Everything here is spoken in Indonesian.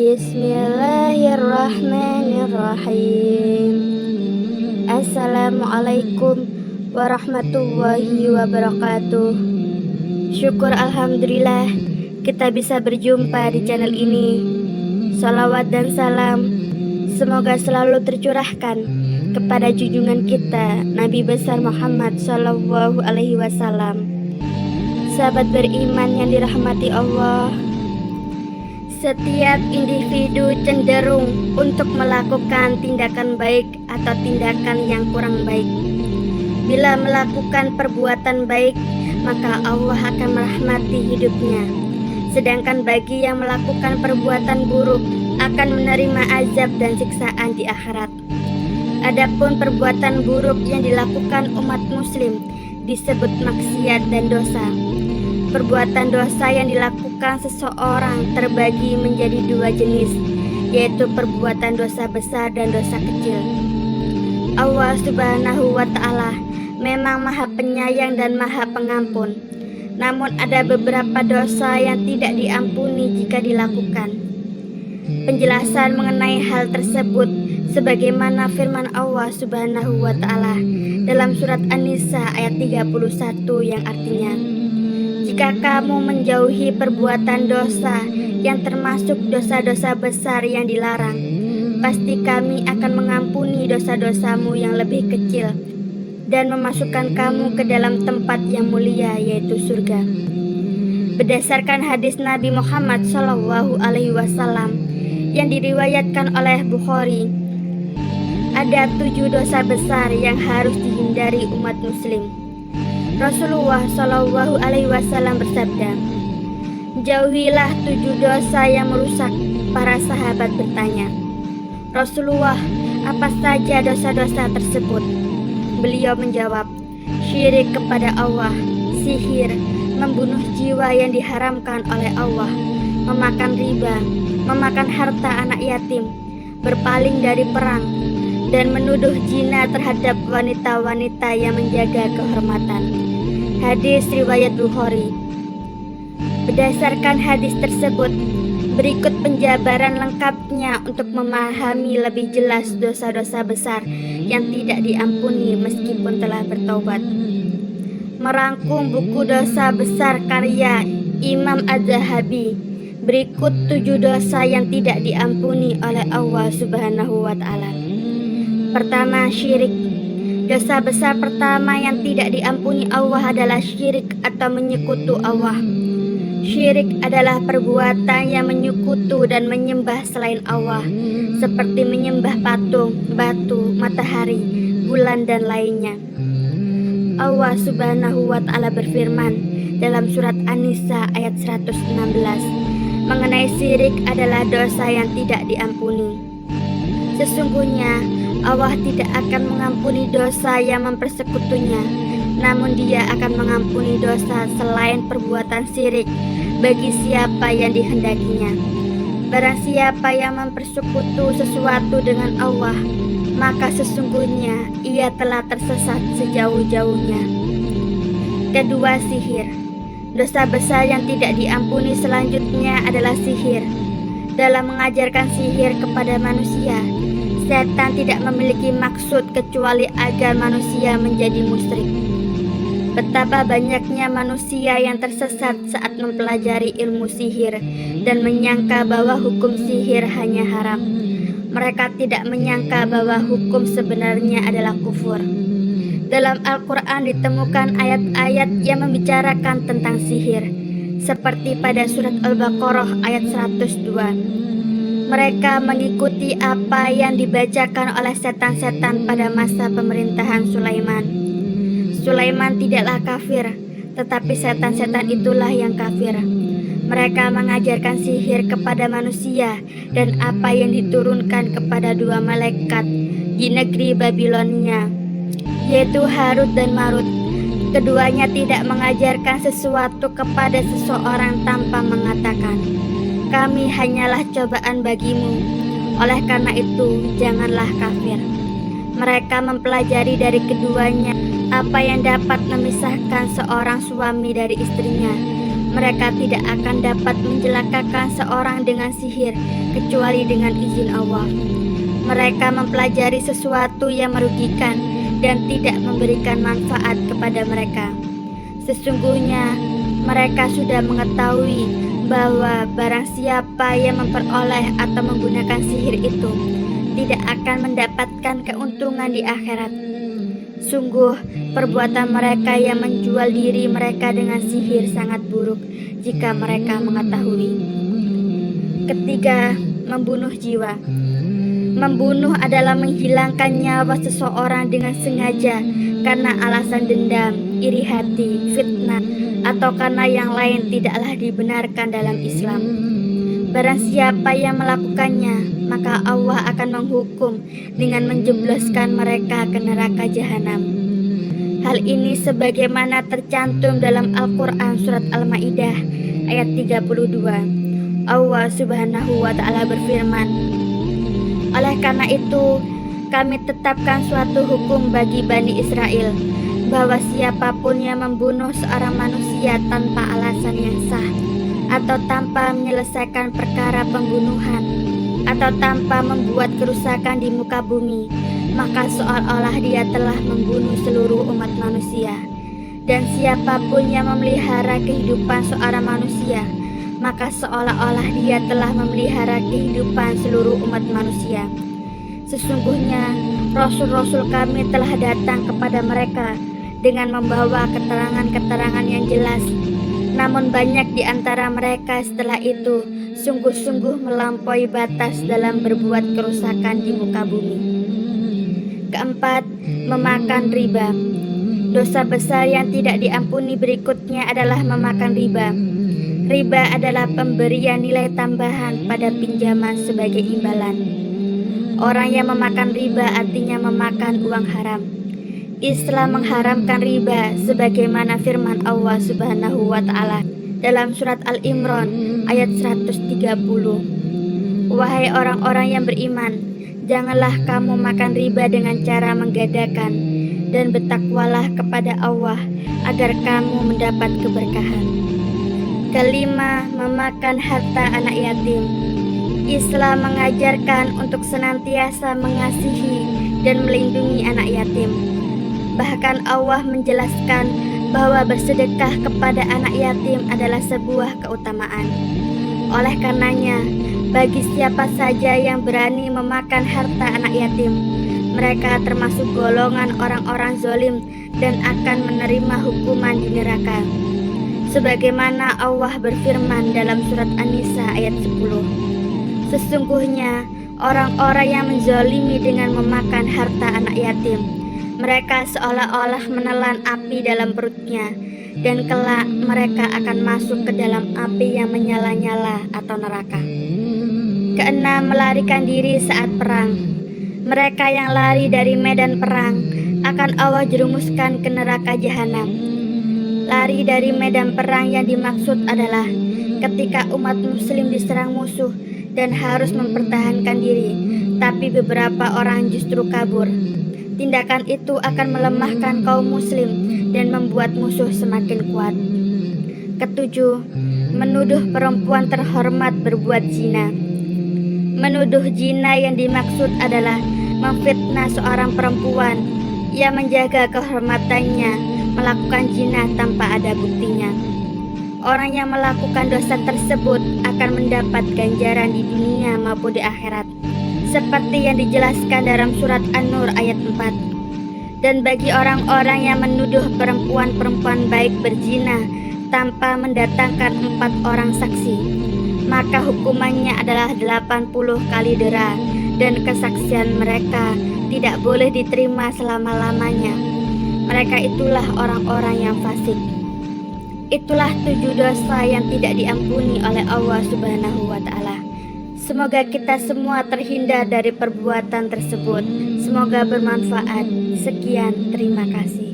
Bismillahirrahmanirrahim. Assalamualaikum warahmatullahi wabarakatuh. Syukur alhamdulillah kita bisa berjumpa di channel ini. Salawat dan salam semoga selalu tercurahkan kepada junjungan kita Nabi besar Muhammad Sallallahu Alaihi Wasallam. Sahabat beriman yang dirahmati Allah, setiap individu cenderung untuk melakukan tindakan baik atau tindakan yang kurang baik. Bila melakukan perbuatan baik, maka Allah akan merahmati hidupnya. Sedangkan bagi yang melakukan perbuatan buruk, akan menerima azab dan siksaan di akhirat. Adapun perbuatan buruk yang dilakukan umat muslim disebut maksiat dan dosa. Perbuatan dosa yang dilakukan seseorang terbagi menjadi dua jenis, yaitu perbuatan dosa besar dan dosa kecil. Allah Subhanahu wa Ta'ala memang Maha Penyayang dan Maha Pengampun. Namun ada beberapa dosa yang tidak diampuni jika dilakukan. Penjelasan mengenai hal tersebut sebagaimana firman Allah Subhanahu wa Ta'ala dalam surat An-Nisa ayat 31 yang artinya, jika kamu menjauhi perbuatan dosa yang termasuk dosa-dosa besar yang dilarang, pasti kami akan mengampuni dosa-dosamu yang lebih kecil dan memasukkan kamu ke dalam tempat yang mulia, yaitu surga. Berdasarkan hadis Nabi Muhammad Sallallahu Alaihi Wasallam yang diriwayatkan oleh Bukhari, ada 7 dosa besar yang harus dihindari umat muslim. Rasulullah Shallallahu Alaihi Wasallam bersabda, jauhilah 7 dosa yang merusak. Para sahabat bertanya, Rasulullah, apa saja dosa-dosa tersebut? Beliau menjawab, syirik kepada Allah, sihir, membunuh jiwa yang diharamkan oleh Allah, memakan riba, memakan harta anak yatim, berpaling dari perang, dan menuduh zina terhadap wanita-wanita yang menjaga kehormatan. Hadis riwayat Bukhari. Berdasarkan hadis tersebut, berikut penjabaran lengkapnya untuk memahami lebih jelas dosa-dosa besar yang tidak diampuni meskipun telah bertaubat. Merangkum buku dosa besar karya Imam Az-Zahabi, berikut 7 dosa yang tidak diampuni oleh Allah Subhanahu wa Ta'ala. Pertama, syirik. Dosa besar pertama yang tidak diampuni Allah adalah syirik atau menyekutu Allah. Syirik adalah perbuatan yang menyekutu dan menyembah selain Allah, seperti menyembah patung, batu, matahari, bulan, dan lainnya. Allah Subhanahu wa Ta'ala berfirman dalam surat An-Nisa ayat 116 mengenai syirik adalah dosa yang tidak diampuni. Sesungguhnya Allah tidak akan mengampuni dosa yang mempersekutunya, namun Dia akan mengampuni dosa selain perbuatan syirik bagi siapa yang dihendakinya. Barang siapa yang mempersekutu sesuatu dengan Allah, maka sesungguhnya ia telah tersesat sejauh-jauhnya. Kedua, sihir. Dosa besar yang tidak diampuni selanjutnya adalah sihir. Dalam mengajarkan sihir kepada manusia, setan tidak memiliki maksud kecuali agar manusia menjadi musyrik. Betapa banyaknya manusia yang tersesat saat mempelajari ilmu sihir dan menyangka bahwa hukum sihir hanya haram. Mereka tidak menyangka bahwa hukum sebenarnya adalah kufur. Dalam Al-Quran ditemukan ayat-ayat yang membicarakan tentang sihir, seperti pada surat Al-Baqarah ayat 102. Mereka mengikuti apa yang dibacakan oleh setan-setan pada masa pemerintahan Sulaiman. Sulaiman tidaklah kafir, tetapi setan-setan itulah yang kafir. Mereka mengajarkan sihir kepada manusia dan apa yang diturunkan kepada 2 malaikat di negeri Babilonia, yaitu Harut dan Marut. Keduanya tidak mengajarkan sesuatu kepada seseorang tanpa mengatakan, kami hanyalah cobaan bagimu, oleh karena itu janganlah kafir. Mereka mempelajari dari keduanya apa yang dapat memisahkan seorang suami dari istrinya, mereka tidak akan dapat mencelakakan seorang dengan sihir kecuali dengan izin Allah. Mereka mempelajari sesuatu yang merugikan dan tidak memberikan manfaat kepada mereka. Sesungguhnya mereka sudah mengetahui bahwa barang siapa yang memperoleh atau menggunakan sihir itu tidak akan mendapatkan keuntungan di akhirat. Sungguh, perbuatan mereka yang menjual diri mereka dengan sihir sangat buruk jika mereka mengetahui. Ketiga, membunuh jiwa. Membunuh adalah menghilangkan nyawa seseorang dengan sengaja karena alasan dendam, iri hati, fitnah, atau karena yang lain tidaklah dibenarkan dalam Islam. Barang siapa yang melakukannya, maka Allah akan menghukum dengan menjebloskan mereka ke neraka jahanam. Hal ini sebagaimana tercantum dalam Al-Quran surat Al-Ma'idah ayat 32. Allah Subhanahu wa Ta'ala berfirman, "Oleh karena itu, kami tetapkan suatu hukum bagi Bani Israel, bahwa siapapun yang membunuh seorang manusia tanpa alasan yang sah, atau tanpa menyelesaikan perkara pembunuhan, atau tanpa membuat kerusakan di muka bumi, maka seolah-olah dia telah membunuh seluruh umat manusia. Dan siapapun yang memelihara kehidupan seorang manusia, maka seolah-olah dia telah memelihara kehidupan seluruh umat manusia. Sesungguhnya Rasul-Rasul kami telah datang kepada mereka dengan membawa keterangan-keterangan yang jelas. Namun banyak di antara mereka setelah itu sungguh-sungguh melampaui batas dalam berbuat kerusakan di muka bumi." Keempat, memakan riba. Dosa besar yang tidak diampuni berikutnya adalah memakan riba. Riba adalah pemberian nilai tambahan pada pinjaman sebagai imbalan. Orang yang memakan riba artinya memakan uang haram. Islam mengharamkan riba sebagaimana firman Allah Subhanahu wa Ta'ala dalam surat Al-Imran ayat 130. "Wahai orang-orang yang beriman, janganlah kamu makan riba dengan cara menggadakan, dan bertakwalah kepada Allah agar kamu mendapat keberkahan." Kelima, memakan harta anak yatim. Islam mengajarkan untuk senantiasa mengasihi dan melindungi anak yatim. Bahkan Allah menjelaskan bahwa bersedekah kepada anak yatim adalah sebuah keutamaan. Oleh karenanya, bagi siapa saja yang berani memakan harta anak yatim, mereka termasuk golongan orang-orang zalim dan akan menerima hukuman di neraka. Sebagaimana Allah berfirman dalam surat An-Nisa ayat 10. Sesungguhnya orang-orang yang menzalimi dengan memakan harta anak yatim, mereka seolah-olah menelan api dalam perutnya, dan kelak mereka akan masuk ke dalam api yang menyala-nyala atau neraka. Keenam, melarikan diri saat perang. Mereka yang lari dari medan perang akan Allah jerumuskan ke neraka jahanam. Lari dari medan perang yang dimaksud adalah ketika umat muslim diserang musuh dan harus mempertahankan diri, tapi beberapa orang justru kabur. Tindakan itu akan melemahkan kaum muslim dan membuat musuh semakin kuat. Ketujuh, menuduh perempuan terhormat berbuat zina. Menuduh zina yang dimaksud adalah memfitnah seorang perempuan yang menjaga kehormatannya melakukan zina tanpa ada buktinya. Orang yang melakukan dosa tersebut akan mendapat ganjaran di dunia maupun di akhirat, seperti yang dijelaskan dalam surat An-Nur ayat 4. Dan bagi orang-orang yang menuduh perempuan-perempuan baik berzina tanpa mendatangkan 4 orang saksi, maka hukumannya adalah 80 kali dera, dan kesaksian mereka tidak boleh diterima selama-lamanya. Mereka itulah orang-orang yang fasik. Itulah 7 dosa yang tidak diampuni oleh Allah Subhanahu wa Ta'ala. Semoga kita semua terhindar dari perbuatan tersebut. Semoga bermanfaat. Sekian, terima kasih.